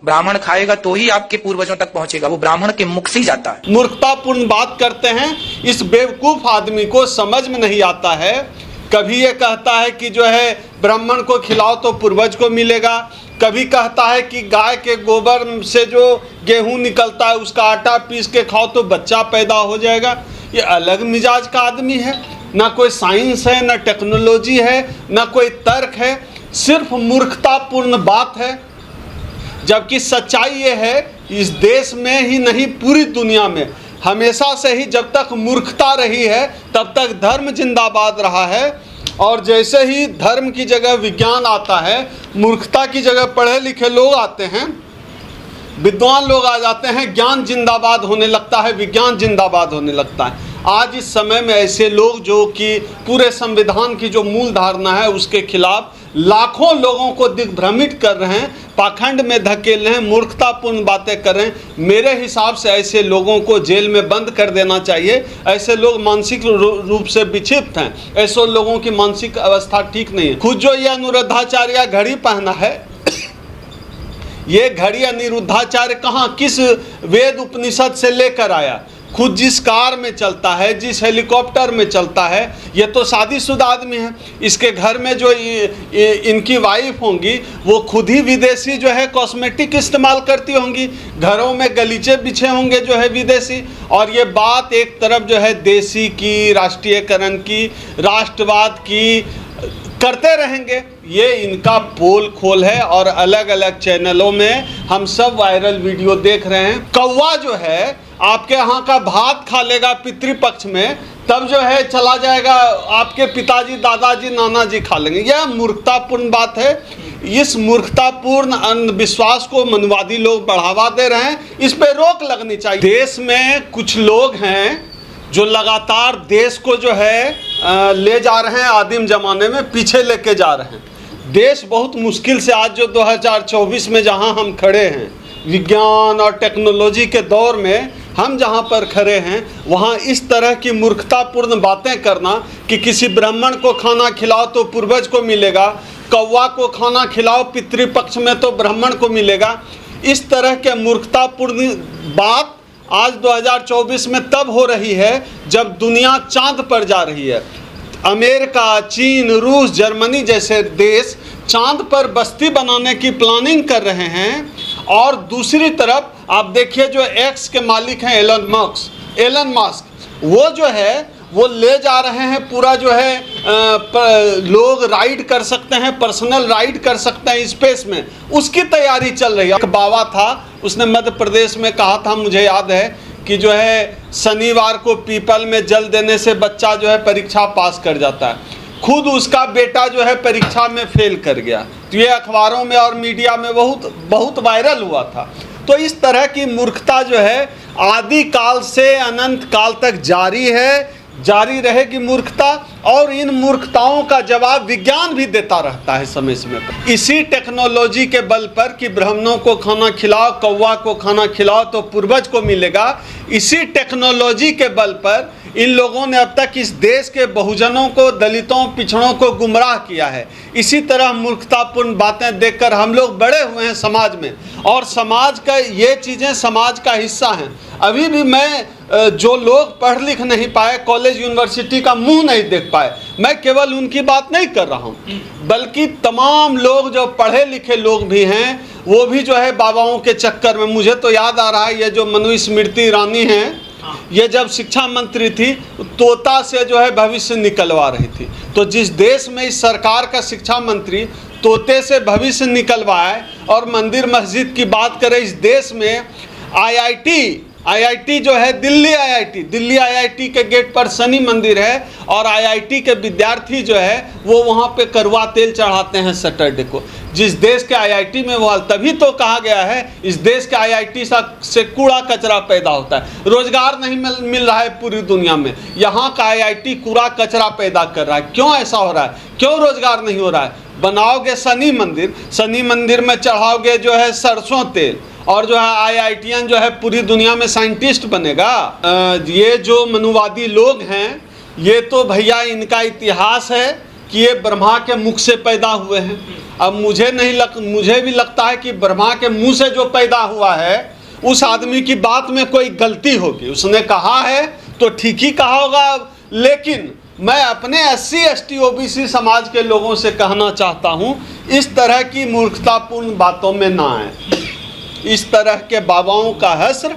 ब्राह्मण खाएगा तो ही आपके पूर्वजों तक पहुंचेगा, वो ब्राह्मण के मुख से ही जाता है। मूर्खतापूर्ण बात करते हैं। इस बेवकूफ आदमी को समझ में नहीं आता है। कभी ये कहता है कि जो है ब्राह्मण को खिलाओ तो पूर्वज को मिलेगा, कभी कहता है कि गाय के गोबर से जो गेहूं निकलता है उसका आटा पीस के खाओ तो बच्चा पैदा हो जाएगा। ये अलग मिजाज का आदमी है, ना कोई साइंस है, ना टेक्नोलॉजी है, ना कोई तर्क है, सिर्फ मूर्खतापूर्ण बात है। जबकि सच्चाई ये है, इस देश में ही नहीं पूरी दुनिया में हमेशा से ही जब तक मूर्खता रही है तब तक धर्म जिंदाबाद रहा है। और जैसे ही धर्म की जगह विज्ञान आता है, मूर्खता की जगह पढ़े लिखे लोग आते हैं, विद्वान लोग आ जाते हैं, ज्ञान जिंदाबाद होने लगता है, विज्ञान जिंदाबाद होने लगता है। आज इस समय में ऐसे लोग जो कि पूरे संविधान की जो मूल धारणा है उसके खिलाफ लाखों लोगों को दिग्भ्रमित कर रहे हैं, पाखंड में धकेल रहे हैं, मूर्खतापूर्ण बातें कर रहे हैं। मेरे हिसाब से ऐसे लोगों को जेल में बंद कर देना चाहिए। ऐसे लोग मानसिक रूप से विक्षिप्त हैं, ऐसे लोगों की मानसिक अवस्था ठीक नहीं है। खुद जो ये अनिरुद्धाचार्य घड़ी पहना है, ये घड़ी अनिरुद्धाचार्य कहाँ किस वेद उपनिषद से लेकर आया? खुद जिस कार में चलता है, जिस हेलीकॉप्टर में चलता है, ये तो शादीशुदा आदमी है। इसके घर में जो इनकी वाइफ होंगी वो खुद ही विदेशी जो है कॉस्मेटिक इस्तेमाल करती होंगी, घरों में गलीचे बिछे होंगे जो है विदेशी। और ये बात एक तरफ जो है देशी की, राष्ट्रीयकरण की, राष्ट्रवाद की करते रहेंगे। ये इनका पोल खोल है और अलग अलग चैनलों में हम सब वायरल वीडियो देख रहे हैं। कौवा जो है आपके यहाँ का भात खा लेगा पितृपक्ष में, तब जो है चला जाएगा आपके पिताजी, दादाजी, नाना जी खा लेंगे। यह मूर्खतापूर्ण बात है। इस मूर्खतापूर्ण अंधविश्वास को मनवादी लोग बढ़ावा दे रहे हैं, इस पे रोक लगनी चाहिए। देश में कुछ लोग हैं जो लगातार देश को जो है ले जा रहे हैं, आदिम जमाने में पीछे लेके जा रहे हैं। देश बहुत मुश्किल से आज जो 2024 में जहां हम खड़े हैं, विज्ञान और टेक्नोलॉजी के दौर में हम जहां पर खड़े हैं, वहां इस तरह की मूर्खतापूर्ण बातें करना कि किसी ब्राह्मण को खाना खिलाओ तो पूर्वज को मिलेगा, कौवा को खाना खिलाओ पितृपक्ष में तो ब्राह्मण को मिलेगा, इस तरह के मूर्खतापूर्ण बात आज 2024 में तब हो रही है जब दुनिया चांद पर जा रही है। अमेरिका, चीन, रूस, जर्मनी जैसे देश चांद पर बस्ती बनाने की प्लानिंग कर रहे हैं। और दूसरी तरफ आप देखिए जो एक्स के मालिक हैं एलन मस्क, वो जो है वो ले जा रहे हैं पूरा जो है लोग राइड कर सकते हैं, पर्सनल राइड कर सकते हैं स्पेस में, उसकी तैयारी चल रही है। एक बाबा था, उसने मध्य प्रदेश में कहा था, मुझे याद है कि जो है शनिवार को पीपल में जल देने से बच्चा जो है परीक्षा पास कर जाता है। खुद उसका बेटा जो है परीक्षा में फेल कर गया, तो ये अखबारों में और मीडिया में बहुत वायरल हुआ था। तो इस तरह की मूर्खता जो है आदि काल से अनंत काल तक जारी है, जारी रहेगी मूर्खता। और इन मूर्खताओं का जवाब विज्ञान भी देता रहता है समय समय पर। इसी टेक्नोलॉजी के बल पर कि ब्राह्मणों को खाना खिलाओ, कौवा को खाना खिलाओ तो पूर्वज को मिलेगा, इसी टेक्नोलॉजी के बल पर इन लोगों ने अब तक इस देश के बहुजनों को, दलितों, पिछड़ों को गुमराह किया है। इसी तरह मूर्खतापूर्ण बातें देखकर हम लोग बड़े हुए हैं समाज में, और समाज का ये चीज़ें समाज का हिस्सा हैं। अभी भी मैं जो लोग पढ़ लिख नहीं पाए, कॉलेज यूनिवर्सिटी का मुंह नहीं देख पाए, मैं केवल उनकी बात नहीं कर रहा हूँ, बल्कि तमाम लोग जो पढ़े लिखे लोग भी हैं वो भी जो है बाबाओं के चक्कर में। मुझे तो याद आ रहा है ये जो मनुस्मृति ईरानी हैं, ये जब शिक्षा मंत्री थी तोता से जो है भविष्य निकलवा रही थी। तो जिस देश में इस सरकार का शिक्षा मंत्री तोते से भविष्य निकलवाए और मंदिर मस्जिद की बात करे, इस देश में आईआईटी जो है दिल्ली आईआईटी के गेट पर शनि मंदिर है, और आईआईटी के विद्यार्थी जो है वो वहाँ पे कड़वा तेल चढ़ाते हैं सैटरडे को। जिस देश के आईआईटी में वो, तभी तो कहा गया है इस देश के आईआईटी से कूड़ा कचरा पैदा होता है। रोजगार नहीं मिल रहा है पूरी दुनिया में, यहाँ का आईआईटी कूड़ा कचरा पैदा कर रहा है। क्यों ऐसा हो रहा है? क्यों रोजगार नहीं हो रहा है? बनाओगे शनि मंदिर में चढ़ाओगे जो है सरसों तेल, और जो है आईआईटीएन जो है पूरी दुनिया में साइंटिस्ट बनेगा। ये जो मनुवादी लोग हैं, ये तो भैया इनका इतिहास है कि ये ब्रह्मा के मुख से पैदा हुए हैं। अब मुझे भी लगता है कि ब्रह्मा के मुंह से जो पैदा हुआ है उस आदमी की बात में कोई गलती होगी। उसने कहा है तो ठीक ही कहा होगा, लेकिन मैं अपने SC ST OBC समाज के लोगों से कहना चाहता हूं, इस तरह की मूर्खतापूर्ण बातों में ना आए। इस तरह के बाबाओं का हश्र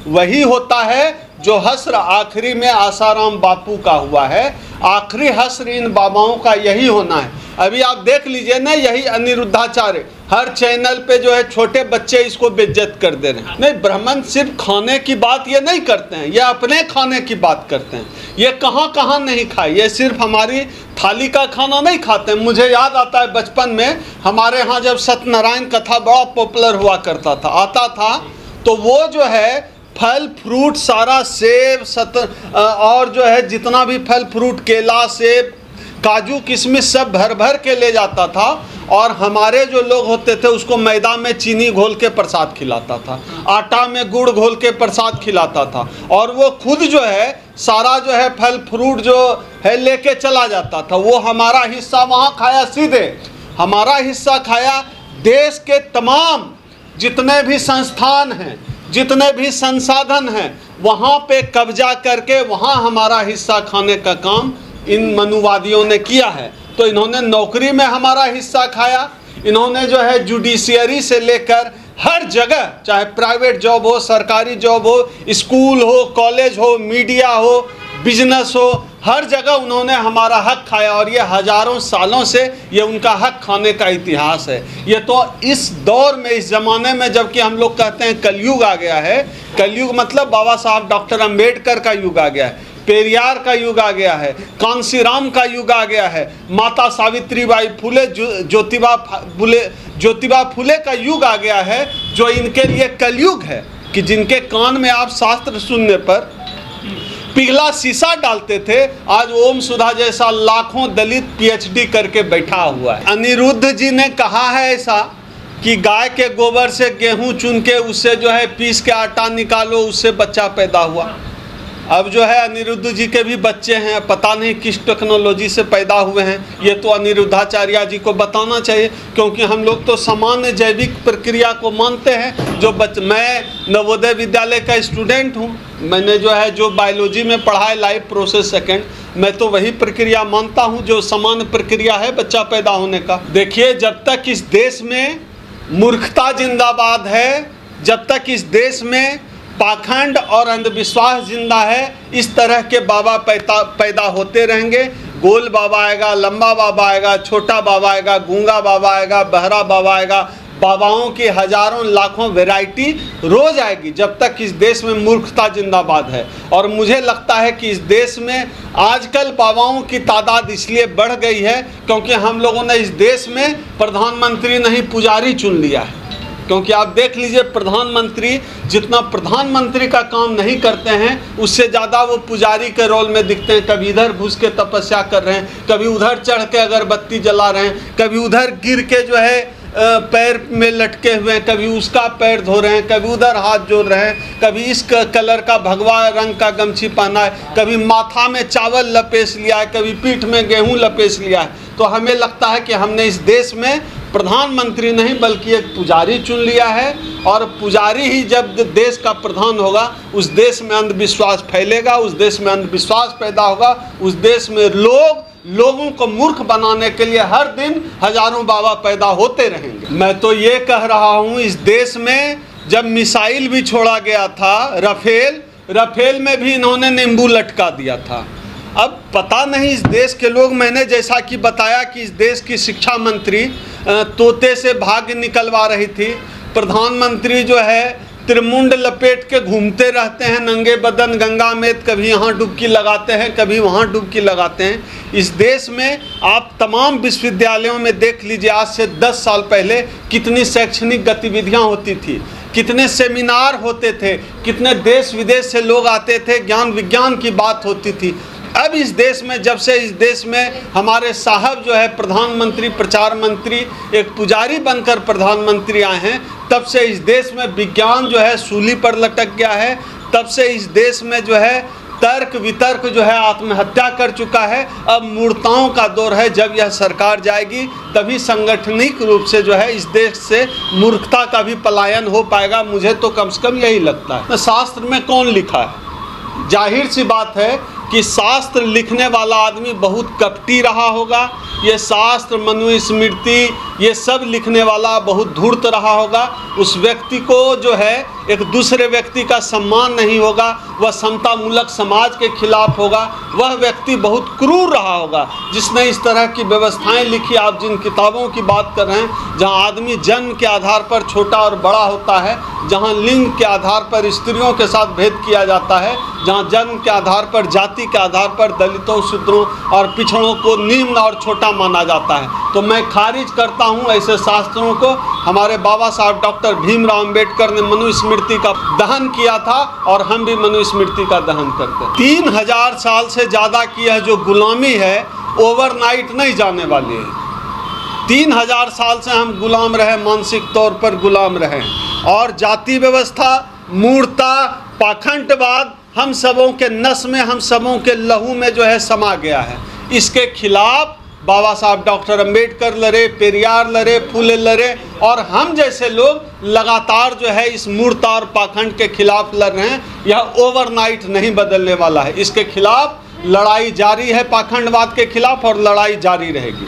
वही होता है जो हश्र आखिरी में आसाराम बापू का हुआ है। आखिरी हश्र इन बाबाओं का यही होना है। अभी आप देख लीजिए ना, यही अनिरुद्धाचार्य हर चैनल पे जो है छोटे बच्चे इसको बेइज्जत कर दे रहे हैं। नहीं, ब्राह्मण सिर्फ खाने की बात ये नहीं करते हैं, ये अपने खाने की बात करते हैं। ये कहाँ कहाँ नहीं खाए, ये सिर्फ हमारी थाली का खाना नहीं खाते हैं। मुझे याद आता है बचपन में हमारे यहाँ जब सत्यनारायण कथा बड़ा पॉपुलर हुआ करता था, आता था, तो वो जो है फल फ्रूट सारा सेब और जो है जितना भी फल फ्रूट, केला, सेब, काजू, किशमिश सब भर भर के ले जाता था। और हमारे जो लोग होते थे उसको मैदा में चीनी घोल के प्रसाद खिलाता था, आटा में गुड़ घोल के प्रसाद खिलाता था, और वो खुद जो है सारा जो है फल फ्रूट जो है लेके चला जाता था। वो हमारा हिस्सा वहाँ खाया, सीधे हमारा हिस्सा खाया। देश के तमाम जितने भी संस्थान हैं, जितने भी संसाधन हैं, वहाँ पे कब्जा करके वहाँ हमारा हिस्सा खाने का काम इन मनुवादियों ने किया है। तो इन्होंने नौकरी में हमारा हिस्सा खाया। इन्होंने जो है जुडिशियरी से लेकर हर जगह, चाहे प्राइवेट जॉब हो, सरकारी जॉब हो, स्कूल हो, कॉलेज हो, मीडिया हो, बिजनेस हो, हर जगह उन्होंने हमारा हक खाया। और ये हजारों सालों से ये उनका हक खाने का इतिहास है। ये तो इस दौर में, इस ज़माने में, जबकि हम लोग कहते हैं कलयुग आ गया है, कलयुग मतलब बाबा साहब डॉक्टर अम्बेडकर का युग आ गया है, पेरियार का युग आ गया है, कांसीराम का युग आ गया है, माता सावित्रीबाई फुले, ज्योतिबा फुले का युग आ गया है, जो इनके लिए कलयुग है कि जिनके कान में आप शास्त्र सुनने पर पिघला शीशा डालते थे, आज ओम सुधा जैसा लाखों दलित PhD करके बैठा हुआ है। अनिरुद्ध जी ने कहा है ऐसा कि गाय के गोबर से गेहूं चुन के उससे जो है पीस के आटा निकालो, उससे बच्चा पैदा हुआ। अब जो है अनिरुद्ध जी के भी बच्चे हैं, पता नहीं किस टेक्नोलॉजी से पैदा हुए हैं। ये तो अनिरुद्धाचार्य जी को बताना चाहिए, क्योंकि हम लोग तो सामान्य जैविक प्रक्रिया को मानते हैं। मैं नवोदय विद्यालय का स्टूडेंट हूँ, मैंने जो है जो बायोलॉजी में पढ़ा है लाइफ प्रोसेस सेकेंड, मैं तो वही प्रक्रिया मानता हूँ जो सामान्य प्रक्रिया है बच्चा पैदा होने का। देखिए, जब तक इस देश में मूर्खता जिंदाबाद है, जब तक इस देश में पाखंड और अंधविश्वास जिंदा है, इस तरह के बाबा पैदा होते रहेंगे। गोल बाबा आएगा, लंबा बाबा आएगा, छोटा बाबा आएगा, गूंगा बाबा आएगा, बहरा बाबा आएगा। बाबाओं की हजारों लाखों वैरायटी रोज आएगी जब तक इस देश में मूर्खता जिंदाबाद है। और मुझे लगता है कि इस देश में आजकल बाबाओं की तादाद इसलिए बढ़ गई है क्योंकि हम लोगों ने इस देश में प्रधानमंत्री नहीं पुजारी चुन लिया है। क्योंकि आप देख लीजिए, प्रधानमंत्री जितना प्रधानमंत्री का काम नहीं करते हैं, उससे ज़्यादा वो पुजारी के रोल में दिखते हैं। कभी इधर घुस के तपस्या कर रहे हैं, कभी उधर चढ़ के अगरबत्ती जला रहे हैं, कभी उधर गिर के जो है पैर में लटके हुए हैं, कभी उसका पैर धो रहे हैं, कभी उधर हाथ जोड़ रहे हैं, कभी इस कलर का भगवा रंग का गमछी पहना है, कभी माथा में चावल लपेट लिया है, कभी पीठ में गेहूं लपेट लिया है। तो हमें लगता है कि हमने इस देश में प्रधानमंत्री नहीं बल्कि एक पुजारी चुन लिया है। और पुजारी ही जब देश का प्रधान होगा, उस देश में अंधविश्वास फैलेगा, उस देश में अंधविश्वास पैदा होगा, उस देश में लोगों को मूर्ख बनाने के लिए हर दिन हजारों बाबा पैदा होते रहेंगे। मैं तो ये कह रहा हूँ, इस देश में जब मिसाइल भी छोड़ा गया था, राफेल में भी इन्होंने नींबू लटका दिया था। अब पता नहीं इस देश के लोग, मैंने जैसा कि बताया कि इस देश की शिक्षा मंत्री तोते से भाग्य निकलवा रही थी, प्रधानमंत्री जो है त्रिमुंड लपेट के घूमते रहते हैं नंगे बदन गंगा में, कभी यहाँ डुबकी लगाते हैं, कभी वहाँ डुबकी लगाते हैं। इस देश में आप तमाम विश्वविद्यालयों में देख लीजिए, आज से 10 साल पहले कितनी शैक्षणिक गतिविधियाँ होती थी, कितने सेमिनार होते थे, कितने देश विदेश से लोग आते थे, ज्ञान विज्ञान की बात होती थी। अब इस देश में, जब से इस देश में हमारे साहब जो है प्रधानमंत्री, प्रचार मंत्री, एक पुजारी बनकर प्रधानमंत्री आए हैं, तब से इस देश में विज्ञान जो है सूली पर लटक गया है। तब से इस देश में जो है तर्क वितर्क जो है आत्महत्या कर चुका है। अब मूर्ताओं का दौर है। जब यह सरकार जाएगी तभी संगठनिक रूप से जो है इस देश से मूर्खता का भी पलायन हो पाएगा। मुझे तो कम से कम यही लगता है। शास्त्र में कौन लिखा है? जाहिर सी बात है कि शास्त्र लिखने वाला आदमी बहुत कपटी रहा होगा। ये शास्त्र मनुस्मृति ये सब लिखने वाला बहुत धूर्त रहा होगा। उस व्यक्ति को जो है एक दूसरे व्यक्ति का सम्मान नहीं होगा। वह समतामूलक समाज के खिलाफ होगा। वह व्यक्ति बहुत क्रूर रहा होगा जिसने इस तरह की व्यवस्थाएं लिखी। आप जिन किताबों की बात कर रहे हैं, जहां आदमी जन्म के आधार पर छोटा और बड़ा होता है, जहां लिंग के आधार पर स्त्रियों के साथ भेद किया जाता है, जहां जन्म के आधार पर जाति के आधार पर दलितों शूद्रों और पिछड़ों को निम्न और छोटा माना जाता है, तो मैं खारिज करता हूं ऐसे शास्त्रों को। हमारे बाबा साहब डॉक्टर भीमराव अंबेडकर ने मनुस्मृति का दहन किया था और हम भी मनुस्मृति का दहन करते हैं। 3000 साल से ज़्यादा की यह जो गुलामी है ओवरनाइट नहीं जाने वाली है। 3000 साल से हम गुलाम रहे, मानसिक तौर पर गुलाम रहे, और जाति व्यवस्था, मूर्खता, पाखंडवाद हम सबों के नस में, हम सबों के लहू में जो है समा गया है। इसके खिलाफ बाबा साहब डॉक्टर अंबेडकर लड़े, पेरियार लड़े, फूले लड़े, और हम जैसे लोग लगातार जो है इस मूर्खता और पाखंड के खिलाफ लड़ रहे हैं। यह ओवरनाइट नहीं बदलने वाला है। इसके खिलाफ लड़ाई जारी है, पाखंडवाद के खिलाफ, और लड़ाई जारी रहेगी।